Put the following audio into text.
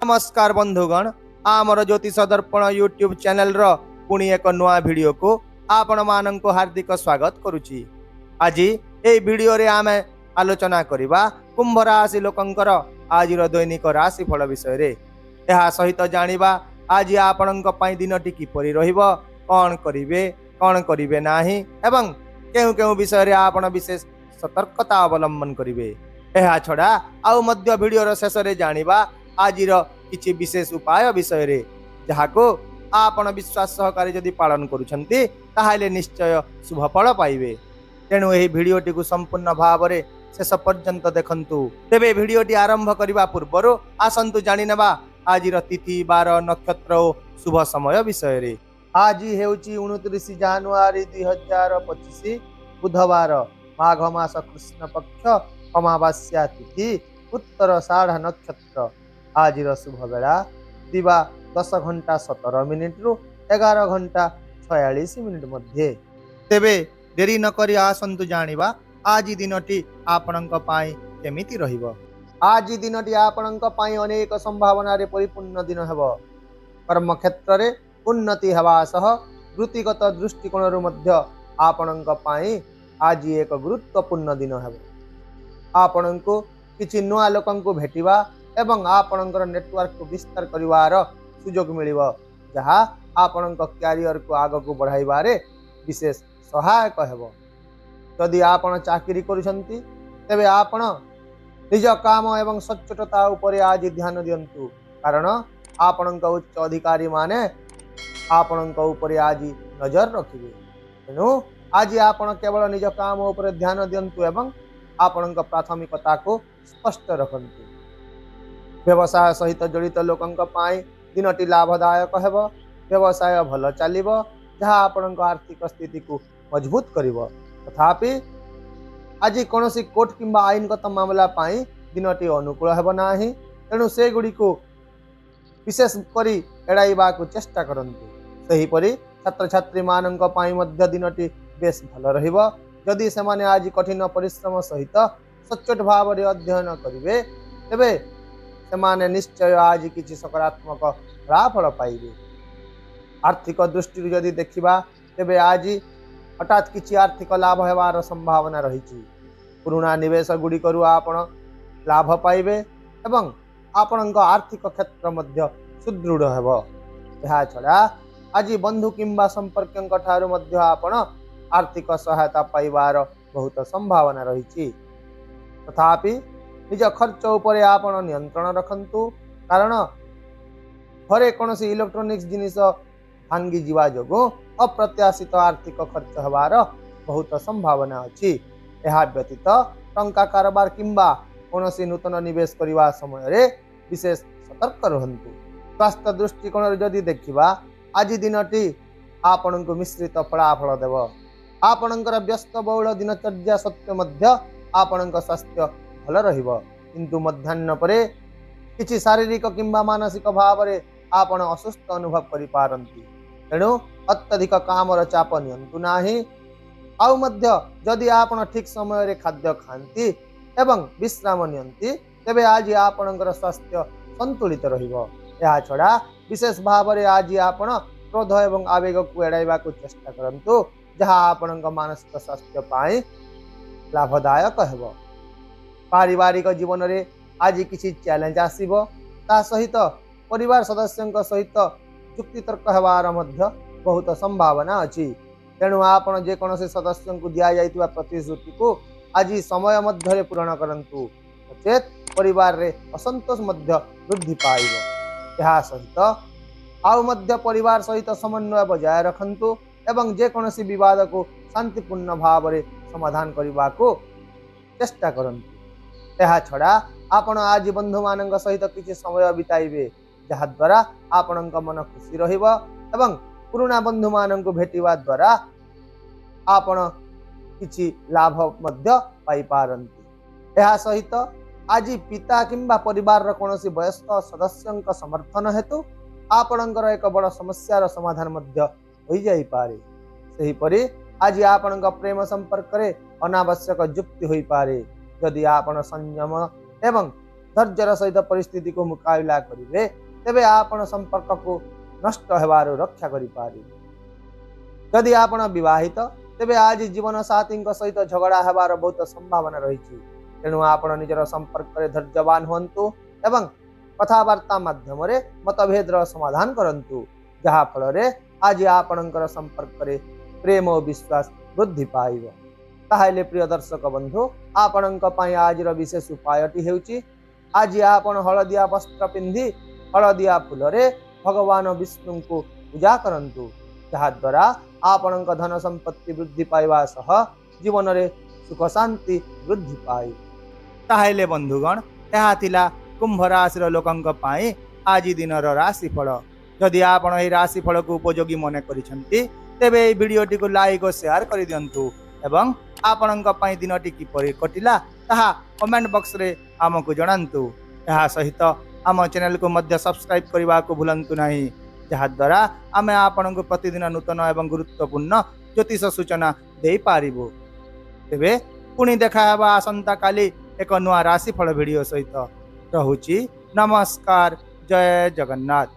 नमस्कार बंधुगण, आमर ज्योतिष दर्पण यूट्यूब चैनल रो पुणी एक नुआ वीडियो को आपण मानक हार्दिक स्वागत करुची। आज ए वीडियो रे आमे आलोचना करिबा कुंभ राशि लोकंकर आजिर दैनिक राशि फल विषय रे। एहा सहित जानिबा आज आपणक पई दिनटी किपरि रहिबो, कोन करिवे नाही एवं केउ केउ विषय रे आपण विशेष सतर्कता अवलंबन करिवे। एहा छडा आउ मध्य वीडियो रो शेष रे जानिबा आजिर किछि विशेष उपाय विषय रे, जहाको आपण विश्वास सहकारी जदि पालन करूछंती ताहाले निश्चय शुभ फल पाइबे। तेणु एही वीडियोटी को संपूर्ण भाव रे शेष पर्यंत देखंतु। तेबे वीडियोटी आरंभ करिबा पूर्वरु आसंतु जानि नेबा आजिर तिथि बार नक्षत्र ओ शुभ समय विषय रे। आज हेउची 29 जनवरी 2025 बुधवार, माघ मास कृष्ण पक्ष अमावास्या तिथि, उत्तराषाढ़ नक्षत्र। आजिर शुभ बेला दिवा 10 घंटा 17 मिनिट रु 11 घंटा 46 मिनिट मध्ये। तेबे देरी न करी आसंतु जानिबा आज दिनटी आपणक पाई केमिति रहिबो। आज दिनटी आपणक पाई अनेक संभावना रे परिपूर्ण दिन हेबो। कर्म क्षेत्र रे उन्नति हेबा सह वृत्तिगत दृष्टिकोण रु मध्य आपणक पाई आज एक गुरुत्वपूर्ण दिन हेबो। आपणको किछि नुआ लोकंको भेटिबा एवं आपणकर नेटवर्क को विस्तार करिवार सुजोग मिलिबो, जहा आपणक कैरियर को आग को बढ़ाइबारे विशेष सहायक हेबो। यदि आपण चाकरी करूछंती तेबे आपण निज काम एवं सच्चोटता उपरे आज ध्यान दियंतु, कारण आपणक उच्च अधिकारी माने आपणक उपरे आज नजर रखिबे। तेणु आज आपण केवल निज काम उपरे ध्यान दियंतु एवं आपणक प्राथमिकता को स्पष्ट रखंतु। व्यवसाय सहित जड़ित लोकंक पाई दिनटी लाभदायक हेबो। व्यवसाय भल चलिबो, जहा आपणक आर्थिक स्थिति को मजबूत करिवो। तथापि आज कोनोसी कोर्ट किंबा आईनगत मामला पाई दिनटी अनुकूल हेबो नाही। तेणु से गुडी को विशेष करी एड़ाइबा को चेष्टा करंतु। सही परी छात्र छात्री मानंक पाई मध्य दिनटी बेस भल रहिबो। यदि सेमाने आज कठिन परिश्रम सहित सच्चोट भाव रे अध्ययन करिवे तेबे सेमाने निश्चय आज किछि सकारात्मक फलाफल पाइबे। आर्थिक दृष्टि यदि देखिबा तेबे आज हठात किछि आर्थिक लाभ हेबार संभावना रहिछि। पुराना निवेश गुडी करू आपण लाभ पाइबे एवं आपणक आर्थिक क्षेत्र मध्य सुदृढ़ हेबो। एहा छडा आज बंधु किंबा संपर्कंक ठारू मध्य आपण आर्थिक सहायता पाइबार बहुत संभावना रहिछि। तथापि निज खर्च उपरे आपण नियंत्रण रखंतु, कारण घरे कोनोसी इलेक्ट्रोनिक्स जिनिस भांगी जीवा जोगो अप्रत्याशित आर्थिक खर्च हेबार बहुत संभावना अछि। एहा व्यतीत टंका कारोबार किंबा कोनोसी नूतन निवेश करिवा समय रे विशेष सतर्क रहंतु। स्वास्थ्य दृष्टिकोण रे जदि देखिबा आज दिनटी आपणको मिश्रित फलाफल देव। आपणकर व्यस्त बहुल दिनचर्या सत्य मध्य आपणक स्वास्थ्य भल रहिबो, किंतु मध्याह्न परे किछि शारीरिक किंबा मानसिक भाव रे आपण असुस्थ अनुभव करि पारंती। तेणु अत्यधिक कामर चाप नियंतु नाही। आउ मध्य जदि आपण ठीक समय रे खाद्य खांती एवं विश्राम नियंती तेबे आज आपणकर स्वास्थ्य संतुलित रहिबो। एहा छडा विशेष भाव रे आज आपण क्रोध एवं आवेग को एड़ाइबा को चेष्टा करंतु, जहा आपणक मानसिक स्वास्थ्य पाई लाभदायक हेबो। पारिवारिक जीवन रे आज किछि चैलेंज आसीबो, ता सहित परिवार सदस्यंक सहित जुक्ति तर्क हेबार मध्य बहुत संभावना अछि। तेणु आपण जे कोनोसी सदस्यंकु दिया जाइतिबा प्रतिश्रुति को आज समय मध्य रे पूर्ण करंतु, नचेत परिवार रे असंतोष मध्य वृद्धि पाइबो। एहा सहित आउ मध्य परिवार सहित समन्वय बजाय रखंतु एवं जे कोनोसी विवाद को शांतिपूर्ण भाव रे समाधान करबा को चेष्टा करंतु। एहा छडा आपण आज बंधु मानक सहित किछि समय बिताइबे, जहा द्वारा आपणक मन खुशी रहिबो एवं पुराना बंधु मानक भेटिबा द्वारा आपण किछि लाभ मध्य पाई पारंती। एहा सहित आज पिता किंबा परिवार रो कोनोसी वयस्क सदस्यंक समर्थन हेतु आपणकर एक बड़ समस्यार समाधान मध्य होई जाई पारे। सही परी आज आपणक प्रेम संपर्क रे अनावश्यक जुक्ति होई पारे। यदि आपण संयम एवं ଧୈର୍ଯ୍ୟର ସହିତ ପରିସ୍ଥିତିକୁ ମୁକାବିଲା କରିବେ ତେବେ ଆପଣ ସମ୍ପର୍କକୁ ନଷ୍ଟ ହେବାରୁ ରକ୍ଷା କରିପାରିବେ। ଯଦି ଆପଣ ବିବାହିତ ତେବେ ଆଜି ଜୀବନ ସାଥୀଙ୍କ ସହିତ ଝଗଡ଼ା ହେବାର ବହୁତ ସମ୍ଭାବନା ରହିଛି। ତେଣୁ ଆପଣ ନିଜର ସମ୍ପର୍କରେ ଧୈର୍ଯ୍ୟବାନ ହୁଅନ୍ତୁ ଏବଂ କଥାବାର୍ତ୍ତା ମାଧ୍ୟମରେ ମତଭେଦର ସମାଧାନ କରନ୍ତୁ, ଯାହା ଫଳରେ ଆଜି ଆପଣଙ୍କର ସମ୍ପର୍କରେ ପ୍ରେମ ଓ ବିଶ୍ୱାସ ବୃଦ୍ଧି ପାଇବ। ତାହେଲେ ପ୍ରିୟ ଦର୍ଶକ ବନ୍ଧୁ, ଆପଣଙ୍କ ପାଇଁ ଆଜିର ବିଶେଷ ଉପାୟଟି ହେଉଛି ଆଜି ଆପଣ ହଳଦିଆ ବସ୍ତ୍ର ପିନ୍ଧି ହଳଦିଆ ଫୁଲରେ ଭଗବାନ ବିଷ୍ଣୁଙ୍କୁ ପୂଜା କରନ୍ତୁ, ଯାହାଦ୍ୱାରା ଆପଣଙ୍କ ଧନ ସମ୍ପତ୍ତି ବୃଦ୍ଧି ପାଇବା ସହ ଜୀବନରେ ସୁଖ ଶାନ୍ତି ବୃଦ୍ଧି ପାଇବ। ତାହେଲେ ବନ୍ଧୁଗଣ, ଏହା ଥିଲା କୁମ୍ଭ ରାଶିର ଲୋକଙ୍କ ପାଇଁ ଆଜି ଦିନର ରାଶିଫଳ। ଯଦି ଆପଣ ଏହି ରାଶିଫଳକୁ ଉପଯୋଗୀ ମନେ କରିଛନ୍ତି ତେବେ ଏହି ଭିଡ଼ିଓଟିକୁ ଲାଇକ୍ ଓ ସେୟାର କରିଦିଅନ୍ତୁ ଏବଂ ଆପଣଙ୍କ ପାଇଁ ଦିନଟି କିପରି କଟିଲା ତାହା କମେଣ୍ଟ ବକ୍ସରେ ଆମକୁ ଜଣାନ୍ତୁ। ଏହା ସହିତ ଆମ ଚ୍ୟାନେଲକୁ ମଧ୍ୟ ସବସ୍କ୍ରାଇବ୍ କରିବାକୁ ଭୁଲନ୍ତୁ ନାହିଁ, ଯାହାଦ୍ୱାରା ଆମେ ଆପଣଙ୍କୁ ପ୍ରତିଦିନ ନୂତନ ଏବଂ ଗୁରୁତ୍ୱପୂର୍ଣ୍ଣ ଜ୍ୟୋତିଷ ସୂଚନା ଦେଇପାରିବୁ। ତେବେ ପୁଣି ଦେଖା ହେବା ଆସନ୍ତାକାଲି ଏକ ନୂଆ ରାଶିଫଳ ଭିଡ଼ିଓ ସହିତ। ରହୁଛି ନମସ୍କାର, ଜୟ ଜଗନ୍ନାଥ।